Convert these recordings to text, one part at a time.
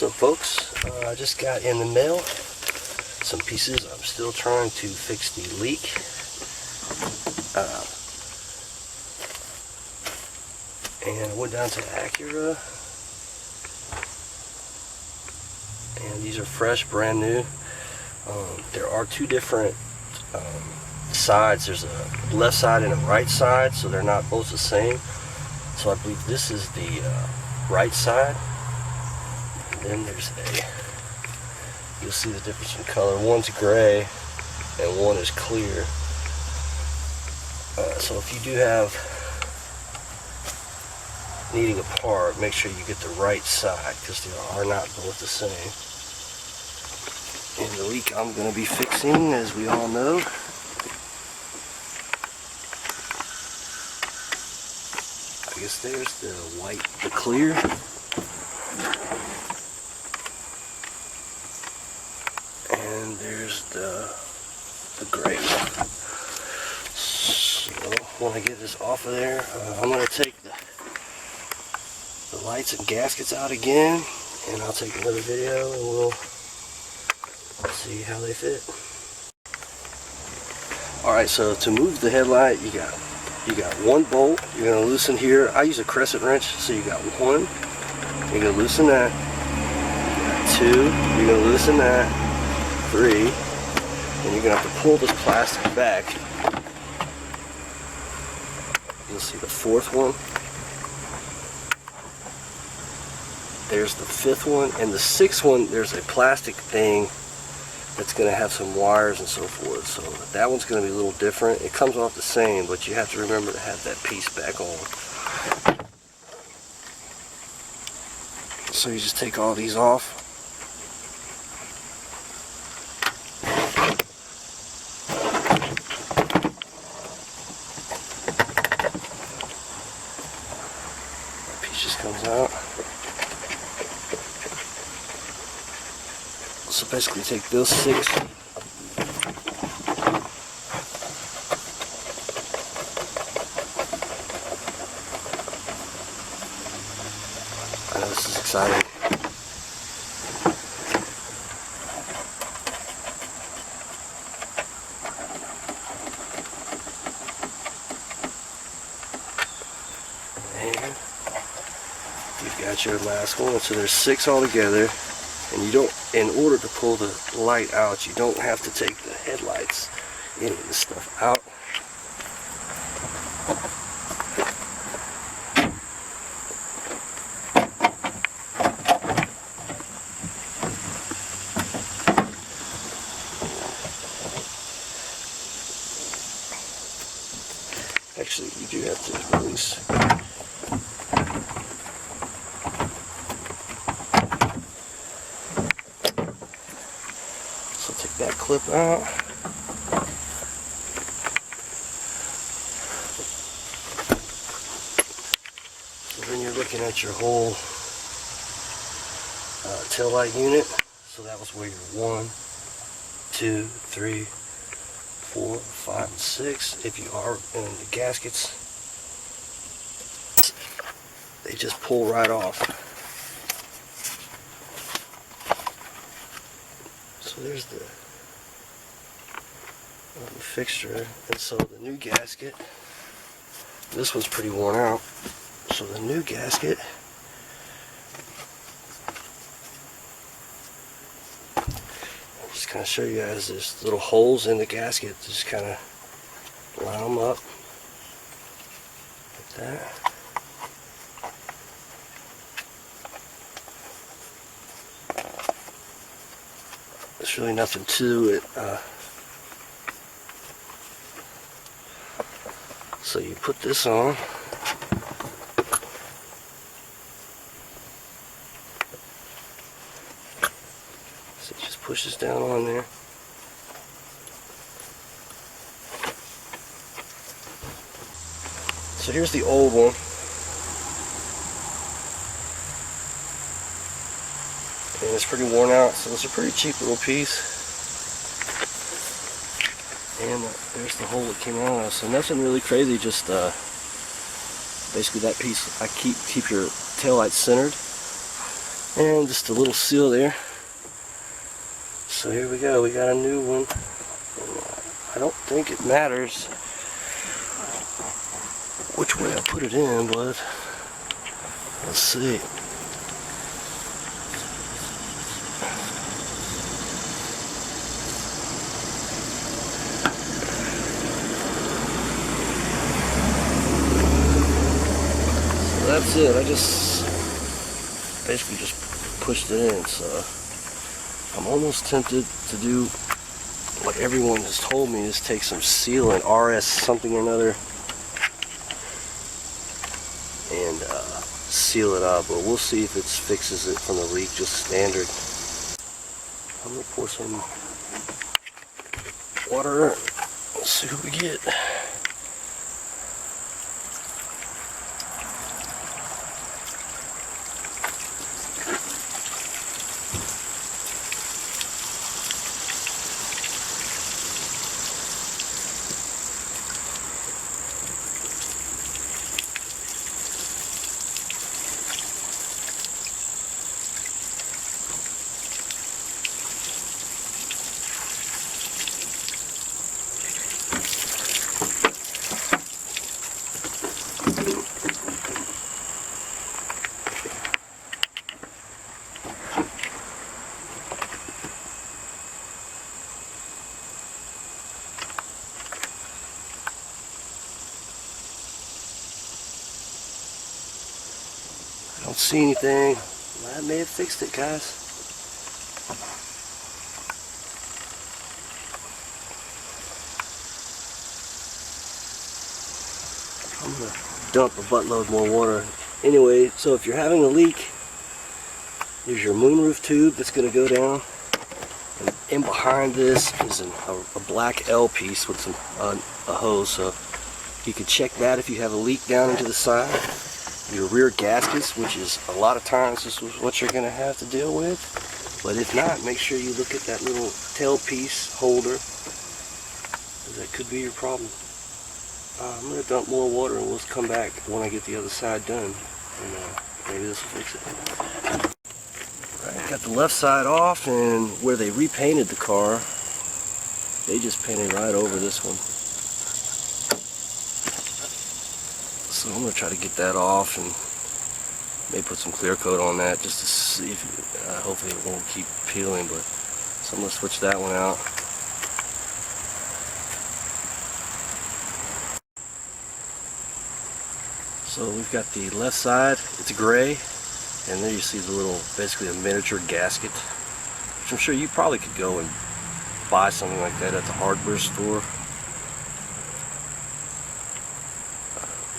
So folks, I just got in the mail some pieces. I'm still trying to fix the leak. And I went down to Acura, and these are fresh, brand new. There are two different sides. There's a left side and a right side, so they're not both the same. So I believe this is the right side. And then there's you'll see the difference in color. One's gray and one is clear. So if you do have needing a part, make sure you get the right side, because they are not both the same. And the leak I'm going to be fixing, as we all know, I guess there's the white, the clear. And there's the gray one. So when I get this off of there, I'm going to take the lights and gaskets out again, and I'll take another video and we'll see how they fit. Alright, so to move the headlight, you got one bolt. You're going to loosen here. I use a crescent wrench, so you got one. You're going to loosen that. You got two. You're going to loosen that. Three. And you're going to have to pull this plastic back. You'll see the fourth one. There's the fifth one, and the sixth one, there's a plastic thing that's going to have some wires and so forth. So that one's going to be a little different. It comes off the same, but you have to remember to have that piece back on. So you just take all these off. That piece just comes out. So basically take those six, I know this is exciting. And you've got your last one, so there's six altogether. And you don't, in order to pull the light out, you don't have to take the headlights, any of this stuff out. Actually, you do have to release. So take that clip out. So then you're looking at your whole taillight unit. So that was where your 1, 2, 3, 4, 5, and 6. If you are in the gaskets, they just pull right off. So there's the fixture, and so the new gasket, this one's pretty worn out, so the new gasket, I'll just kind of show you guys, there's little holes in the gasket, just kind of line them up like that. There's really nothing to it. So you put this on. So it just pushes down on there. So here's the old one. And it's pretty worn out, so it's a pretty cheap little piece. And there's the hole that came out of. So nothing really crazy, just basically that piece. I keep your taillights centered, And just a little seal there. So here we go, we got a new one. I don't think it matters which way I put it in, but let's see. So that's it. I just basically just pushed it in. So I'm almost tempted to do what everyone has told me, is take some sealant, RS something or another, and seal it up, but we'll see if it fixes it from the leak, just standard. I'm gonna pour some water. Let's see what we get. I don't see anything. I may have fixed it, guys. I'm gonna dump a buttload more water. Anyway, so if you're having a leak, there's your moonroof tube that's gonna go down. And in behind this is a black L piece with some a hose, so you can check that if you have a leak down into the side. Your rear gaskets, which is a lot of times this is what you're going to have to deal with, but if not, make sure you look at that little tailpiece holder, because that could be your problem. I'm going to dump more water and we'll come back when I get the other side done, and maybe this will fix it. Right, got the left side off, and where they repainted the car, they just painted right over this one. So I'm going to try to get that off and maybe put some clear coat on that just to see if, hopefully it won't keep peeling, but so I'm going to switch that one out. So we've got the left side, it's gray, and there you see the little, basically a miniature gasket, which I'm sure you probably could go and buy something like that at the hardware store.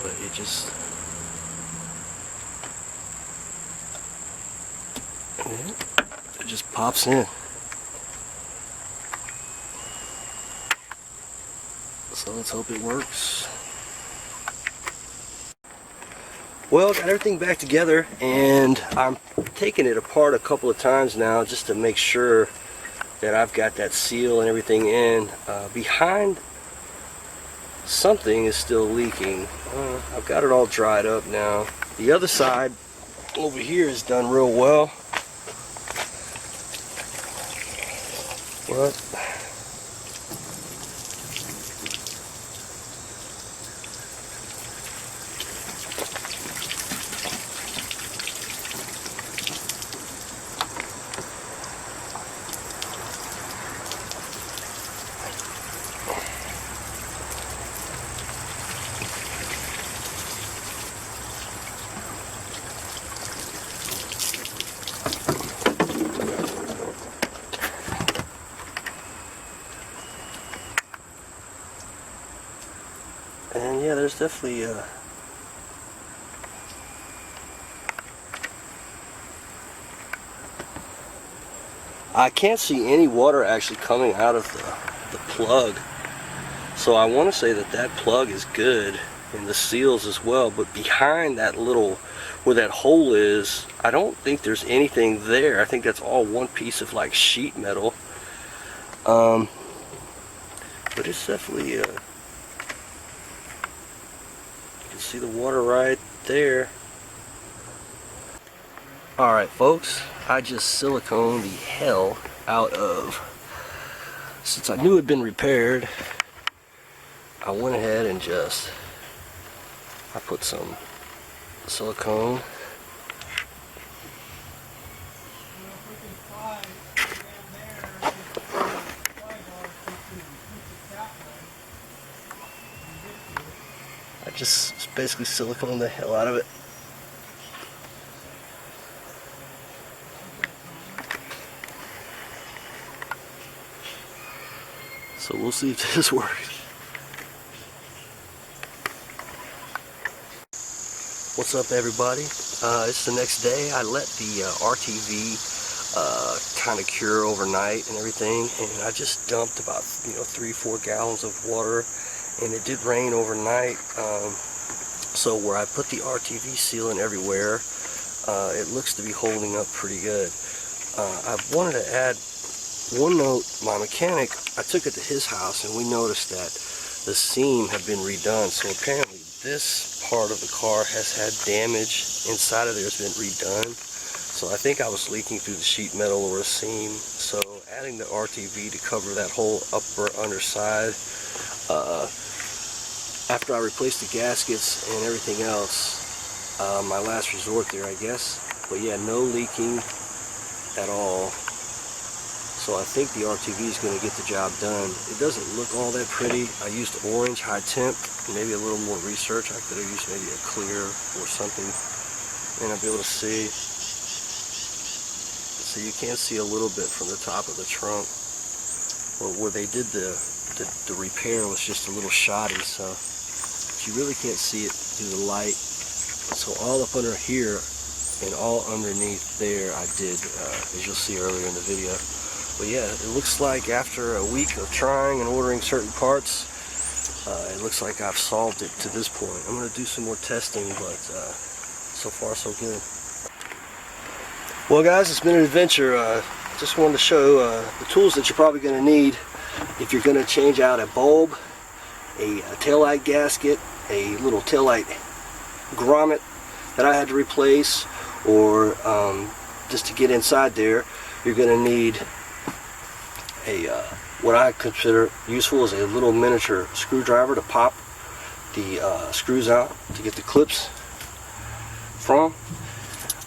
But it just pops in. So let's hope it works. Well, got everything back together, and I'm taking it apart a couple of times now just to make sure that I've got that seal and everything in. Behind something is still leaking. I've got it all dried up now. The other side over here is done real well. But and yeah, there's definitely I can't see any water actually coming out of the plug, so I want to say that that plug is good, and the seals as well. But behind that little, where that hole is, I don't think there's anything there. I think that's all one piece of like sheet metal. But it's definitely you can see the water right there. Alright folks, I just siliconed the hell out of, since I knew it had been repaired, I went ahead and I put some silicone. I just basically siliconed the hell out of it. So we'll see if this works. What's up everybody? It's the next day. I let the RTV kind of cure overnight and everything, and I just dumped about 3-4 gallons of water, and it did rain overnight. So where I put the RTV sealant everywhere, it looks to be holding up pretty good. I wanted to add one note. My mechanic, I took it to his house and we noticed that the seam had been redone, so apparently this part of the car has had damage inside of there. It's been redone, so I think I was leaking through the sheet metal or a seam. So adding the RTV to cover that whole upper underside, after I replaced the gaskets and everything else, my last resort there, I guess. But yeah, no leaking at all. So I think the RTV is going to get the job done. It doesn't look all that pretty. I used orange high temp, maybe a little more research. I could have used maybe a clear or something, and I'll be able to see. So you can see a little bit from the top of the trunk. Well, where they did the repair was just a little shoddy, so you really can't see it through the light. So all up under here and all underneath there I did, as you'll see earlier in the video. But yeah, it looks like after a week of trying and ordering certain parts, it looks like I've solved it to this point. I'm going to do some more testing, but so far so good. Well guys, it's been an adventure. Just wanted to show the tools that you're probably going to need if you're going to change out a bulb, a taillight gasket, a little taillight grommet that I had to replace, or just to get inside there, you're going to need what I consider useful is a little miniature screwdriver to pop the screws out to get the clips from.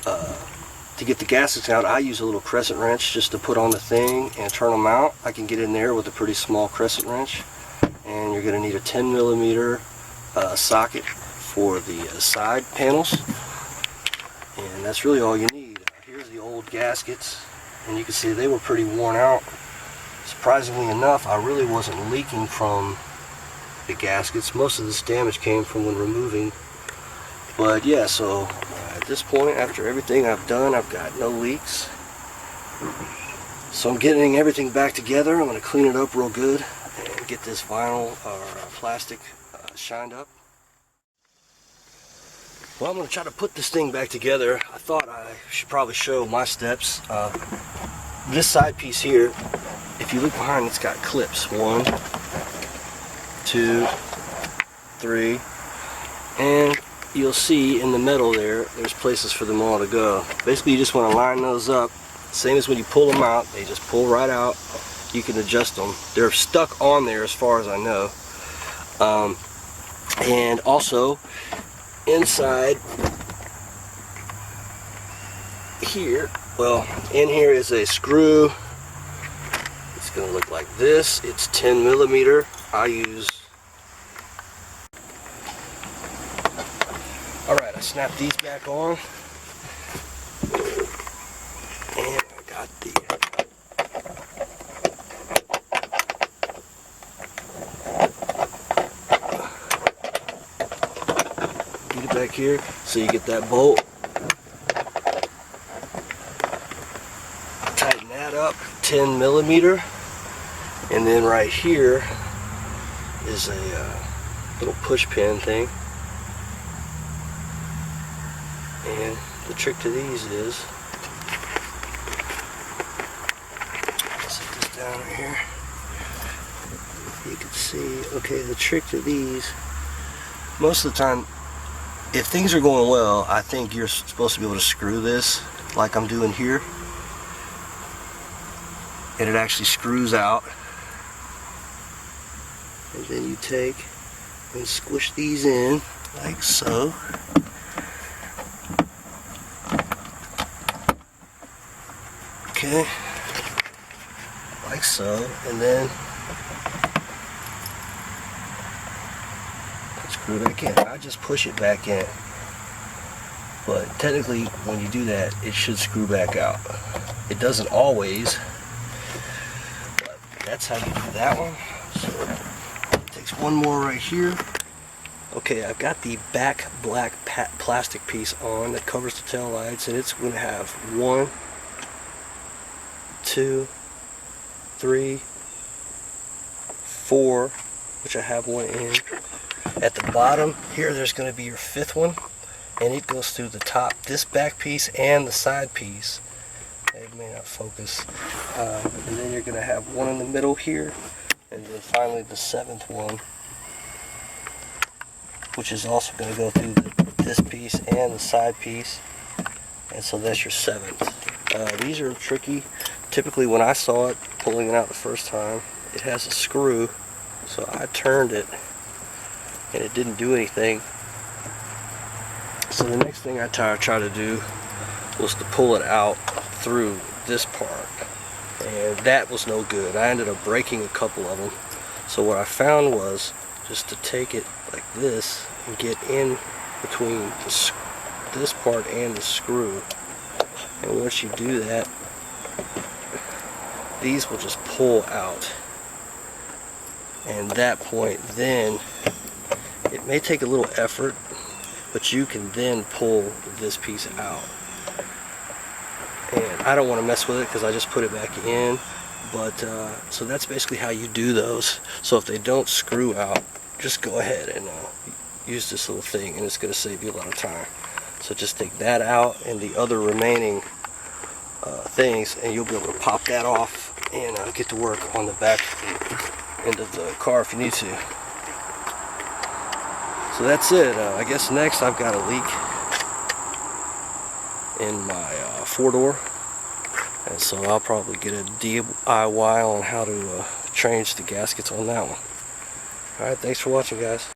To get the gaskets out, I use a little crescent wrench just to put on the thing and turn them out. I can get in there with a pretty small crescent wrench. And you're going to need a 10mm socket for the side panels. And that's really all you need. Here's the old gaskets, and you can see they were pretty worn out. Surprisingly enough, I really wasn't leaking from the gaskets. Most of this damage came from when removing. But yeah, so at this point, after everything I've done, I've got no leaks. So I'm getting everything back together. I'm going to clean it up real good and get this vinyl or plastic shined up. Well, I'm going to try to put this thing back together. I thought I should probably show my steps. This side piece here, if you look behind, it's got clips. 1, 2, 3, and you'll see in the metal there's places for them all to go. Basically, you just want to line those up. Same as when you pull them out, they just pull right out. You can adjust them. They're stuck on there as far as I know. And also, inside here, well, in here is a screw. It's going to look like this. It's 10mm. I use. Alright, I snapped these back on. And I got the get it back here so you get that bolt. Tighten that up, 10mm. And then right here is a little push pin thing. And the trick to these is, set this down right here. You can see, okay, the trick to these, most of the time, if things are going well, I think you're supposed to be able to screw this like I'm doing here, and it actually screws out. And then you take and squish these in like so. Okay, like so, and then screw it back in. I just push it back in, but technically when you do that it should screw back out. It doesn't always, but that's how you do that one. So it takes one more right here. Okay, I've got the back black plastic piece on that covers the tail lights, and it's going to have 1, 2, 3, 4, which I have one in. At the bottom here, there's going to be your 5th one, and it goes through the top, this back piece and the side piece. It may not focus. And then you're going to have one in the middle here, and then finally the 7th one, which is also going to go through this piece and the side piece. And so that's your 7th. These are tricky. Typically when I saw it, pulling it out the first time, it has a screw, so I turned it and it didn't do anything. So the next thing I tried to do was to pull it out through this part, and that was no good. I ended up breaking a couple of them. So what I found was just to take it like this and get in between this part and the screw, and once you do that, these will just pull out. And at that point, then it may take a little effort, but you can then pull this piece out. And I don't want to mess with it because I just put it back in, but so that's basically how you do those. So if they don't screw out, just go ahead and use this little thing, and it's going to save you a lot of time. So just take that out and the other remaining things, and you'll be able to pop that off and get to work on the back end of the car if you need to. So that's it. I guess next I've got a leak in my 4-door, and so I'll probably get a DIY on how to change the gaskets on that one. Alright, thanks for watching, guys.